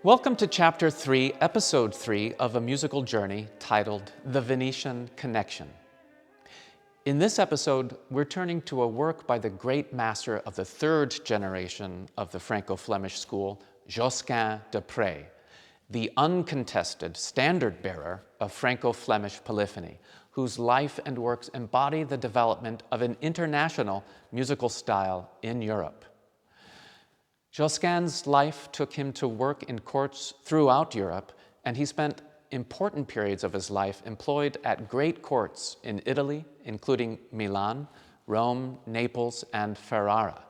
Welcome to Chapter 3, Episode 3 of a musical journey titled The Venetian Connection. In this episode, we're turning to a work by the great master of the third generation of the Franco-Flemish school, Josquin de Prez, the uncontested standard-bearer of Franco-Flemish polyphony, whose life and works embody the development of an international musical style in Europe. Josquin's life took him to work in courts throughout Europe, and he spent important periods of his life employed at great courts in Italy, including Milan, Rome, Naples, and Ferrara.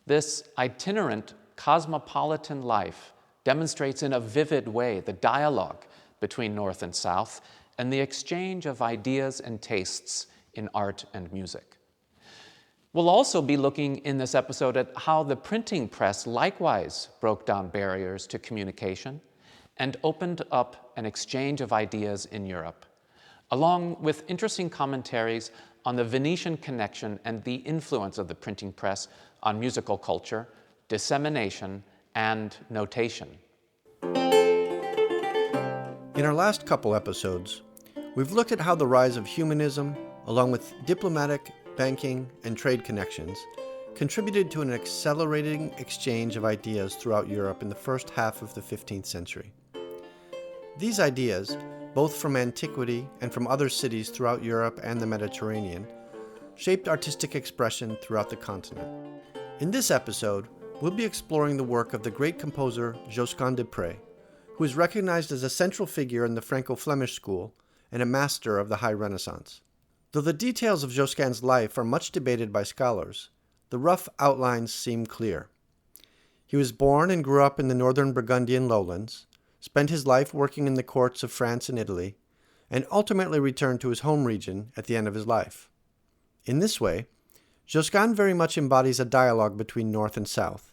This itinerant, cosmopolitan life demonstrates in a vivid way the dialogue between North and South and the exchange of ideas and tastes in art and music. We'll also be looking in this episode at how the printing press likewise broke down barriers to communication and opened up an exchange of ideas in Europe, along with interesting commentaries on the Venetian connection and the influence of the printing press on musical culture, dissemination, and notation. In our last couple episodes, we've looked at how the rise of humanism, along with diplomatic, banking, and trade connections, contributed to an accelerating exchange of ideas throughout Europe in the first half of the 15th century. These ideas, both from antiquity and from other cities throughout Europe and the Mediterranean, shaped artistic expression throughout the continent. In this episode, we'll be exploring the work of the great composer Josquin de Prez, who is recognized as a central figure in the Franco-Flemish school and a master of the High Renaissance. Though the details of Josquin's life are much debated by scholars, the rough outlines seem clear. He was born and grew up in the northern Burgundian lowlands, spent his life working in the courts of France and Italy, and ultimately returned to his home region at the end of his life. In this way, Josquin very much embodies a dialogue between North and South,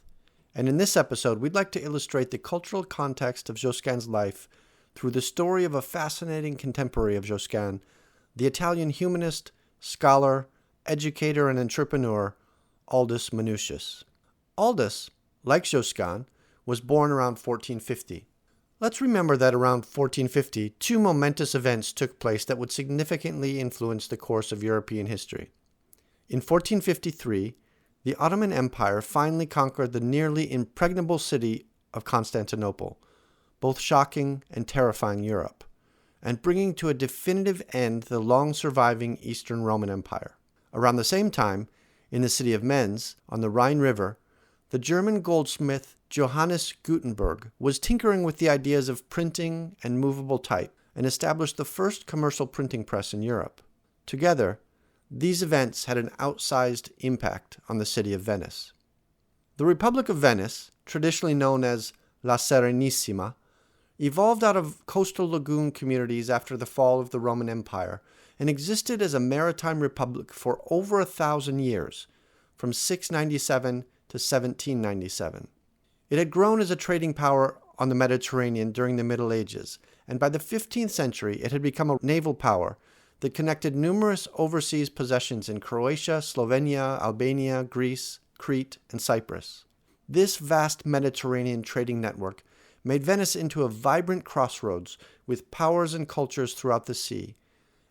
and in this episode we'd like to illustrate the cultural context of Josquin's life through the story of a fascinating contemporary of Josquin, the Italian humanist, scholar, educator, and entrepreneur, Aldus Manutius. Aldus, like Josquin, was born around 1450. Let's remember that around 1450, two momentous events took place that would significantly influence the course of European history. In 1453, the Ottoman Empire finally conquered the nearly impregnable city of Constantinople, both shocking and terrifying Europe, and bringing to a definitive end the long-surviving Eastern Roman Empire. Around the same time, in the city of Mainz, on the Rhine River, the German goldsmith Johannes Gutenberg was tinkering with the ideas of printing and movable type and established the first commercial printing press in Europe. Together, these events had an outsized impact on the city of Venice. The Republic of Venice, traditionally known as La Serenissima, evolved out of coastal lagoon communities after the fall of the Roman Empire and existed as a maritime republic for over 1,000 years, from 697 to 1797. It had grown as a trading power on the Mediterranean during the Middle Ages, and by the 15th century it had become a naval power that connected numerous overseas possessions in Croatia, Slovenia, Albania, Greece, Crete, and Cyprus. This vast Mediterranean trading network made Venice into a vibrant crossroads with powers and cultures throughout the sea,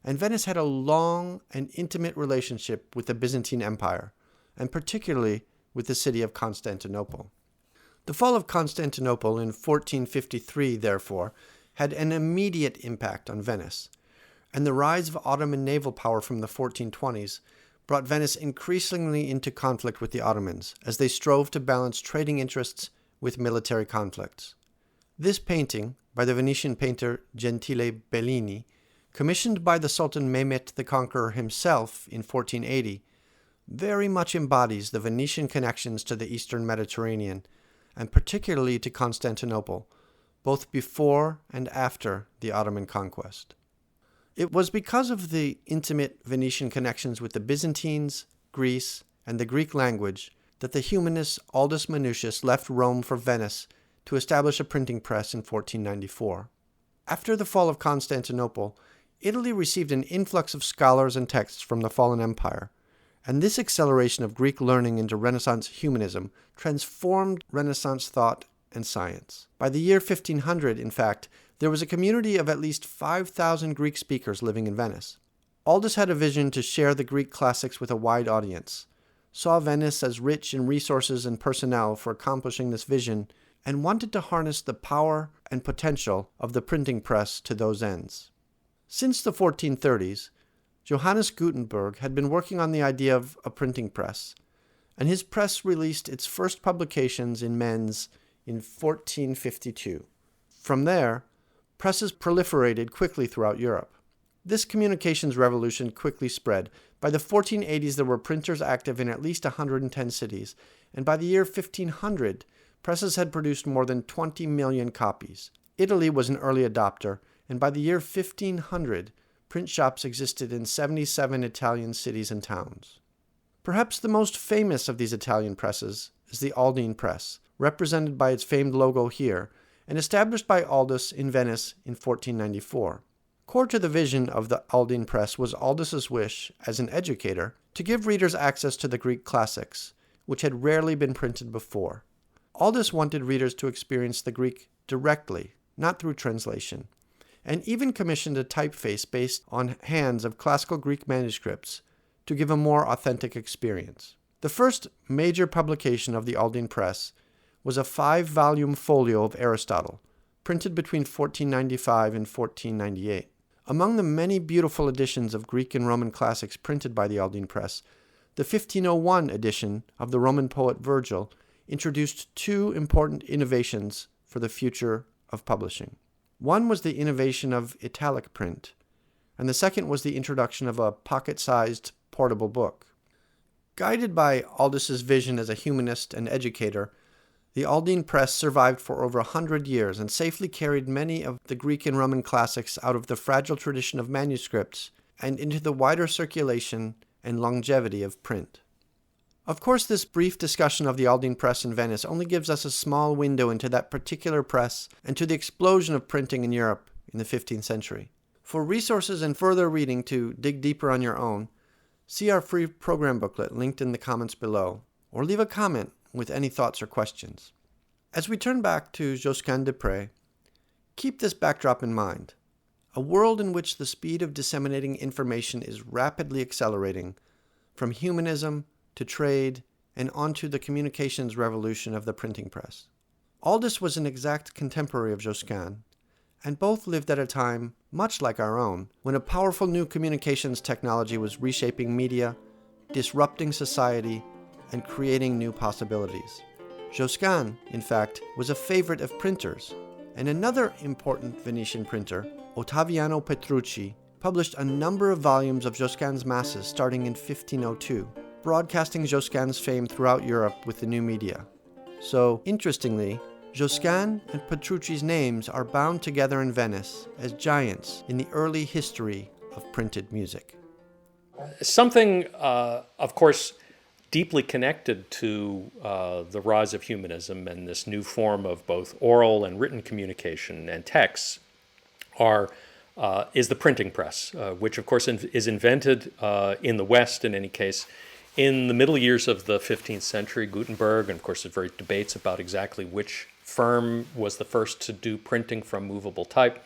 and Venice had a long and intimate relationship with the Byzantine Empire, and particularly with the city of Constantinople. The fall of Constantinople in 1453, therefore, had an immediate impact on Venice, and the rise of Ottoman naval power from the 1420s brought Venice increasingly into conflict with the Ottomans as they strove to balance trading interests with military conflicts. This painting, by the Venetian painter Gentile Bellini, commissioned by the Sultan Mehmet the Conqueror himself in 1480, very much embodies the Venetian connections to the Eastern Mediterranean, and particularly to Constantinople, both before and after the Ottoman conquest. It was because of the intimate Venetian connections with the Byzantines, Greece, and the Greek language that the humanist Aldus Manutius left Rome for Venice to establish a printing press in 1494. After the fall of Constantinople, Italy received an influx of scholars and texts from the fallen empire, and this acceleration of Greek learning into Renaissance humanism transformed Renaissance thought and science. By the year 1500, in fact, there was a community of at least 5,000 Greek speakers living in Venice. Aldus had a vision to share the Greek classics with a wide audience, saw Venice as rich in resources and personnel for accomplishing this vision, and wanted to harness the power and potential of the printing press to those ends. Since the 1430s, Johannes Gutenberg had been working on the idea of a printing press, and his press released its first publications in Mainz in 1452. From there, presses proliferated quickly throughout Europe. This communications revolution quickly spread. By the 1480s, there were printers active in at least 110 cities, and by the year 1500, presses had produced more than 20 million copies. Italy was an early adopter, and by the year 1500, print shops existed in 77 Italian cities and towns. Perhaps the most famous of these Italian presses is the Aldine Press, represented by its famed logo here, and established by Aldus in Venice in 1494. Core to the vision of the Aldine Press was Aldus's wish, as an educator, to give readers access to the Greek classics, which had rarely been printed before. Aldus wanted readers to experience the Greek directly, not through translation, and even commissioned a typeface based on hands of classical Greek manuscripts to give a more authentic experience. The first major publication of the Aldine Press was a 5-volume folio of Aristotle, printed between 1495 and 1498. Among the many beautiful editions of Greek and Roman classics printed by the Aldine Press, the 1501 edition of the Roman poet Virgil introduced two important innovations for the future of publishing. One was the innovation of italic print, and the second was the introduction of a pocket-sized portable book. Guided by Aldus's vision as a humanist and educator, the Aldine Press survived for over 100 years and safely carried many of the Greek and Roman classics out of the fragile tradition of manuscripts and into the wider circulation and longevity of print. Of course, this brief discussion of the Aldine Press in Venice only gives us a small window into that particular press and to the explosion of printing in Europe in the 15th century. For resources and further reading to dig deeper on your own, see our free program booklet linked in the comments below, or leave a comment with any thoughts or questions. As we turn back to Josquin de Prez, keep this backdrop in mind. A world in which the speed of disseminating information is rapidly accelerating, from humanism to trade and onto the communications revolution of the printing press. Aldus was an exact contemporary of Josquin, and both lived at a time, much like our own, when a powerful new communications technology was reshaping media, disrupting society, and creating new possibilities. Josquin, in fact, was a favorite of printers, and another important Venetian printer, Ottaviano Petrucci, published a number of volumes of Josquin's masses starting in 1502, broadcasting Josquin's fame throughout Europe with the new media. So, interestingly, Josquin and Petrucci's names are bound together in Venice as giants in the early history of printed music. Something, of course, deeply connected to the rise of humanism and this new form of both oral and written communication and texts is the printing press, which of course is invented in the West in any case in the middle years of the 15th century. Gutenberg, and of course there's very debates about exactly which firm was the first to do printing from movable type.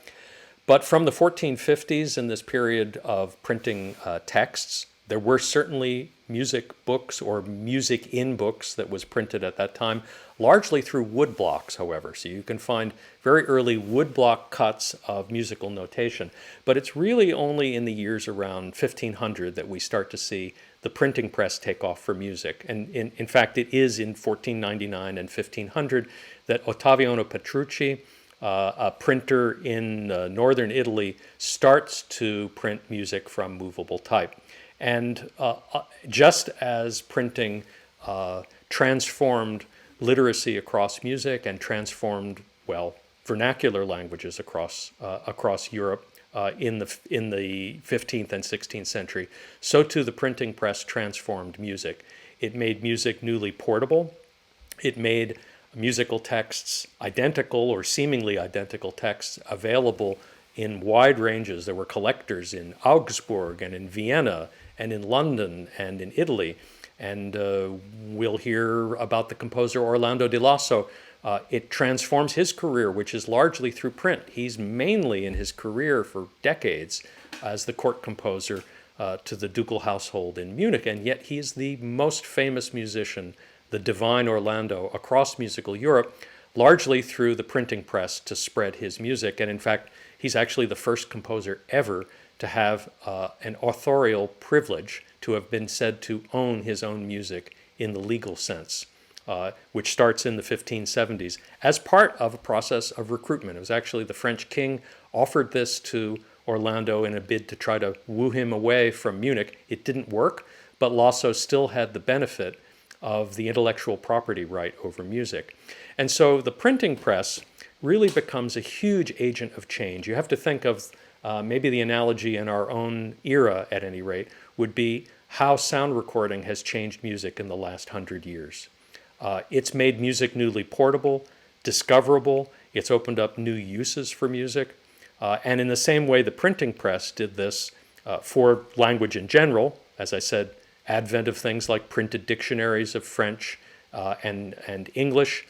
But from the 1450s, in this period of printing texts, there were certainly music books or music in books that was printed at that time, largely through wood blocks, however. So you can find very early wood block cuts of musical notation. But it's really only in the years around 1500 that we start to see the printing press take off for music. And in fact, it is in 1499 and 1500 that Ottaviano Petrucci, a printer in northern Italy, starts to print music from movable type. And just as printing transformed literacy across music and transformed, vernacular languages across Europe in the 15th and 16th century, so too the printing press transformed music. It made music newly portable. It made musical texts identical or seemingly identical texts available in wide ranges. There were collectors in Augsburg and in Vienna and in London and in Italy. And we'll hear about the composer Orlando di Lasso It transforms his career, which is largely through print. He's mainly in his career for decades as the court composer to the ducal household in Munich, and yet he's the most famous musician, the divine Orlando, across musical Europe, largely through the printing press to spread his music. And in fact, he's actually the first composer ever to have an authorial privilege, to have been said to own his own music in the legal sense, which starts in the 1570s as part of a process of recruitment. It was actually the French king offered this to Orlando in a bid to try to woo him away from Munich. It didn't work, but Lasso still had the benefit of the intellectual property right over music. And so the printing press really becomes a huge agent of change. You have to think of maybe the analogy in our own era, at any rate, would be how sound recording has changed music in the last 100 years. It's made music newly portable, discoverable. It's opened up new uses for music. And in the same way the printing press did this for language in general, as I said, advent of things like printed dictionaries of French and English,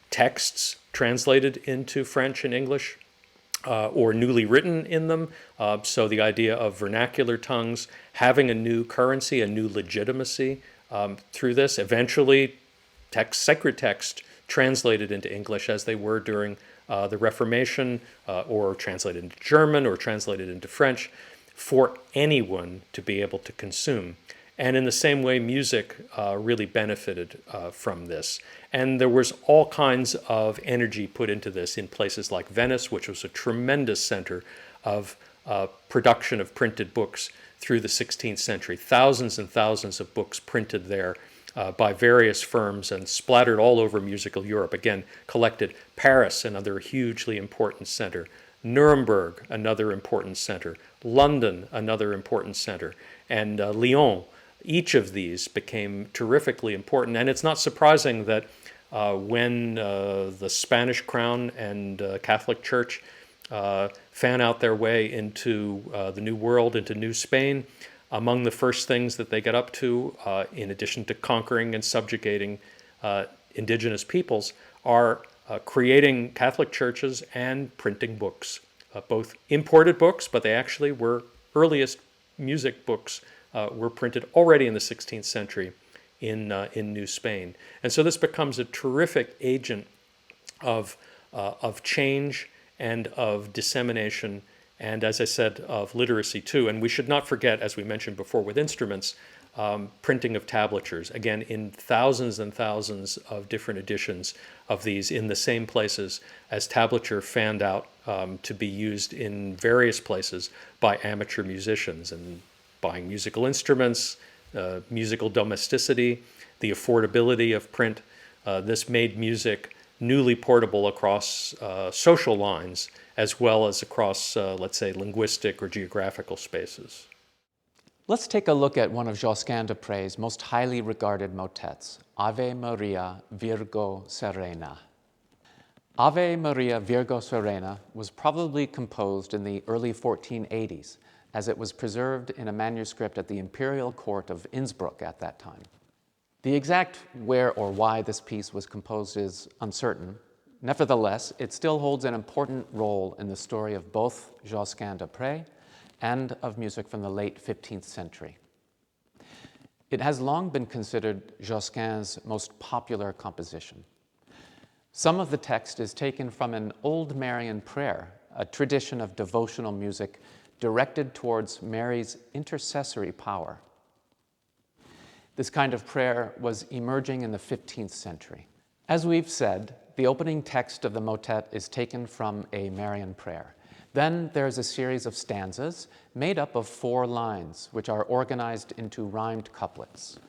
texts translated into French and English, or newly written in them. So the idea of vernacular tongues having a new currency, a new legitimacy through this. Eventually, sacred text translated into English as they were during the Reformation, or translated into German or translated into French, for anyone to be able to consume. And in the same way, music really benefited from this. And there was all kinds of energy put into this in places like Venice, which was a tremendous center of production of printed books through the 16th century. Thousands and thousands of books printed there by various firms and splattered all over musical Europe. Again, collected. Paris, another hugely important center. Nuremberg, another important center. London, another important center. And Lyon. Each of these became terrifically important. And it's not surprising that when the Spanish crown and Catholic Church fan out their way into the New World, into New Spain, among the first things that they get up to, in addition to conquering and subjugating indigenous peoples, are creating Catholic churches and printing books, both imported books, but they actually were earliest music books were printed already in the 16th century in New Spain. And so this becomes a terrific agent of change and of dissemination, and as I said, of literacy too. And we should not forget, as we mentioned before with instruments, printing of tablatures, again, in thousands and thousands of different editions of these in the same places as tablature fanned out to be used in various places by amateur musicians, and buying musical instruments, musical domesticity, the affordability of print. This made music newly portable across social lines as well as across, let's say, linguistic or geographical spaces. Let's take a look at one of Josquin de Prez' most highly regarded motets, Ave Maria, Virgo, Serena. Ave Maria, Virgo, Serena was probably composed in the early 1480s, as it was preserved in a manuscript at the imperial court of Innsbruck at that time. The exact where or why this piece was composed is uncertain. Nevertheless, it still holds an important role in the story of both Josquin de Prez and of music from the late 15th century. It has long been considered Josquin's most popular composition. Some of the text is taken from an old Marian prayer, a tradition of devotional music directed towards Mary's intercessory power. This kind of prayer was emerging in the 15th century. As we've said, the opening text of the motet is taken from a Marian prayer. Then there's a series of stanzas made up of 4 lines, which are organized into rhymed couplets.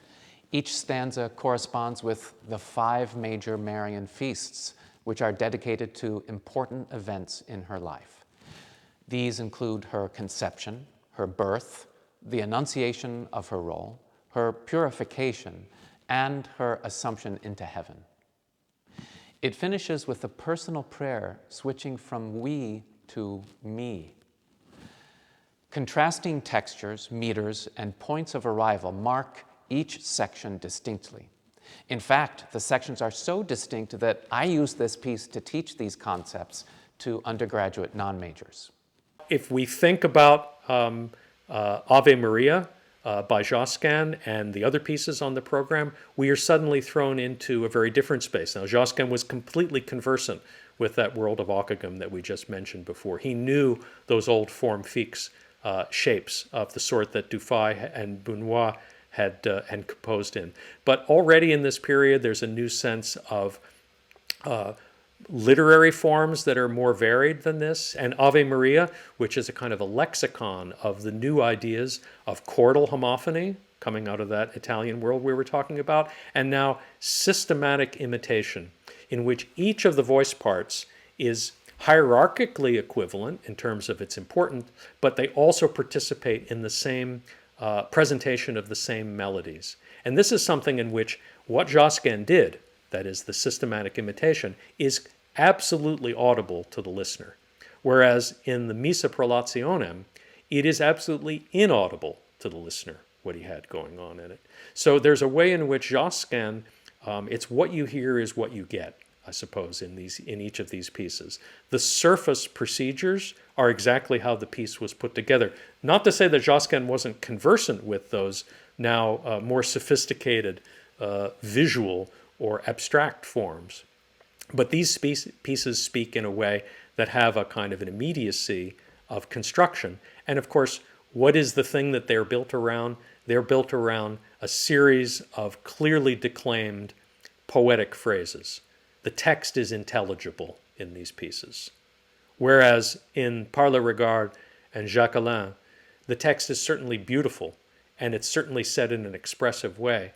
Each stanza corresponds with the 5 major Marian feasts, which are dedicated to important events in her life. These include her conception, her birth, the annunciation of her role, her purification, and her assumption into heaven. It finishes with a personal prayer switching from we to me. Contrasting textures, meters, and points of arrival mark each section distinctly. In fact, the sections are so distinct that I use this piece to teach these concepts to undergraduate non-majors. If we think about Ave Maria by Josquin and the other pieces on the program, we are suddenly thrown into a very different space. Now, Josquin was completely conversant with that world of Ockeghem that we just mentioned before. He knew those old forme fixe shapes of the sort that Dufay and Busnoys had composed in. But already in this period, there's a new sense of literary forms that are more varied than this, and Ave Maria, which is a kind of a lexicon of the new ideas of chordal homophony, coming out of that Italian world we were talking about, and now systematic imitation, in which each of the voice parts is hierarchically equivalent in terms of its importance, but they also participate in the same presentation of the same melodies. And this is something in which what Josquin did, that is the systematic imitation, is absolutely audible to the listener. Whereas in the Missa Prolazionem, it is absolutely inaudible to the listener, what he had going on in it. So there's a way in which Josquin, it's what you hear is what you get, I suppose, in each of these pieces. The surface procedures are exactly how the piece was put together. Not to say that Josquin wasn't conversant with those now more sophisticated visual or abstract forms. But these pieces speak in a way that have a kind of an immediacy of construction. And of course, what is the thing that they're built around? They're built around a series of clearly declaimed poetic phrases. The text is intelligible in these pieces. Whereas in Par le Regard and Jacqueline, the text is certainly beautiful, and it's certainly said in an expressive way,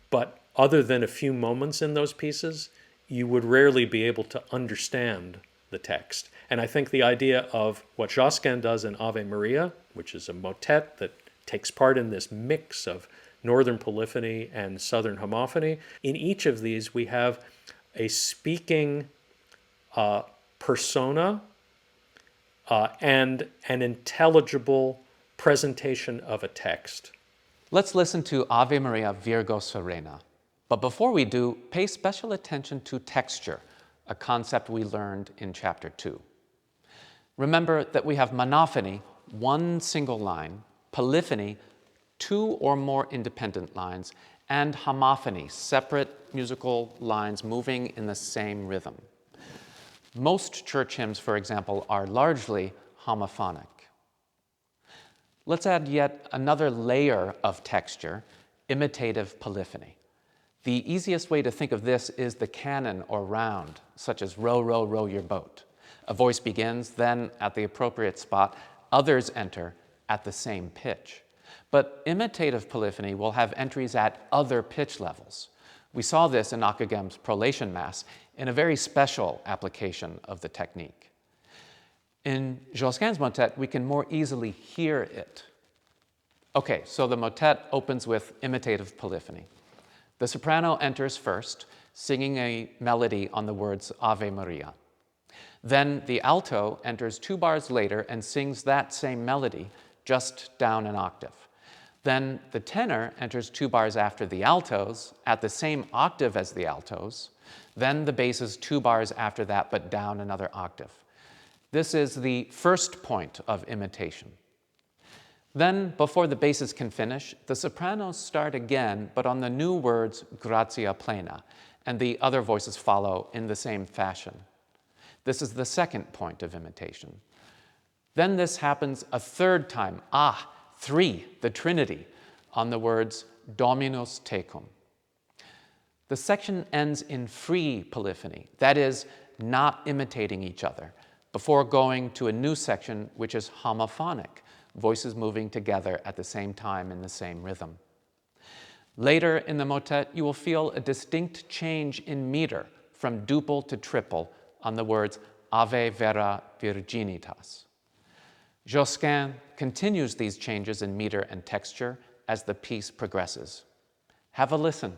but other than a few moments in those pieces, you would rarely be able to understand the text. And I think the idea of what Josquin does in Ave Maria, which is a motet that takes part in this mix of northern polyphony and southern homophony, in each of these we have a speaking persona and an intelligible presentation of a text. Let's listen to Ave Maria, Virgo, Serena. But before we do, pay special attention to texture, a concept we learned in Chapter 2. Remember that we have monophony, one single line, polyphony, two or more independent lines, and homophony, separate musical lines moving in the same rhythm. Most church hymns, for example, are largely homophonic. Let's add yet another layer of texture, imitative polyphony. The easiest way to think of this is the canon or round, such as row, row, row your boat. A voice begins, then at the appropriate spot, others enter at the same pitch. But imitative polyphony will have entries at other pitch levels. We saw this in Ockeghem's Prolation Mass in a very special application of the technique. In Josquin's motet, we can more easily hear it. Okay, so the motet opens with imitative polyphony. The soprano enters first, singing a melody on the words Ave Maria. Then the alto enters 2 bars later and sings that same melody, just down an octave. Then the tenor enters 2 bars after the altos, at the same octave as the altos. Then the bass is 2 bars after that, but down another octave. This is the first point of imitation. Then, before the basses can finish, the sopranos start again, but on the new words, grazia plena, and the other voices follow in the same fashion. This is the second point of imitation. Then this happens a third time, 3, the Trinity, on the words Dominus tecum. The section ends in free polyphony, that is, not imitating each other, before going to a new section which is homophonic, voices moving together at the same time in the same rhythm. Later in the motet, you will feel a distinct change in meter from duple to triple on the words Ave Vera Virginitas. Josquin continues these changes in meter and texture as the piece progresses. Have a listen.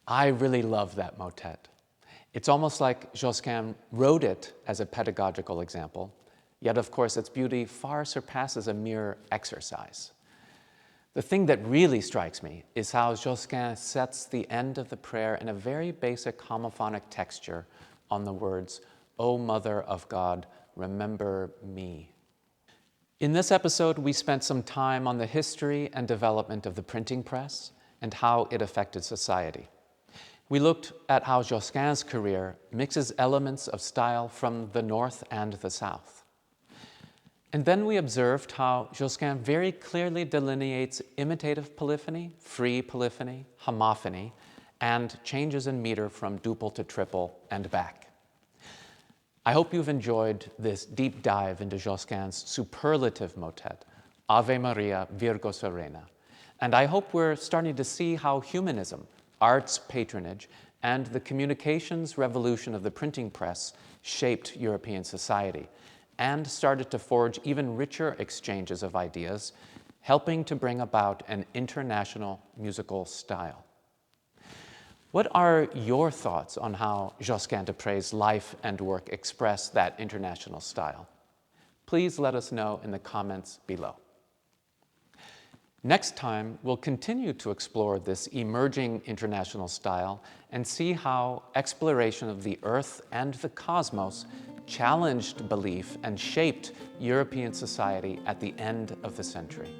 I really love that motet. It's almost like Josquin wrote it as a pedagogical example, Yet, of course, its beauty far surpasses a mere exercise. The thing that really strikes me is how Josquin sets the end of the prayer in a very basic homophonic texture on the words, "O Mother of God, remember me." In this episode, we spent some time on the history and development of the printing press and how it affected society. We looked at how Josquin's career mixes elements of style from the North and the South. And then we observed how Josquin very clearly delineates imitative polyphony, free polyphony, homophony, and changes in meter from duple to triple and back. I hope you've enjoyed this deep dive into Josquin's superlative motet, Ave Maria, Virgo, Serena. And I hope we're starting to see how humanism, art's patronage, and the communications revolution of the printing press shaped European society and started to forge even richer exchanges of ideas, helping to bring about an international musical style. What are your thoughts on how Josquin de Prez's life and work express that international style? Please let us know in the comments below. Next time, we'll continue to explore this emerging international style and see how exploration of the earth and the cosmos challenged belief and shaped European society at the end of the century.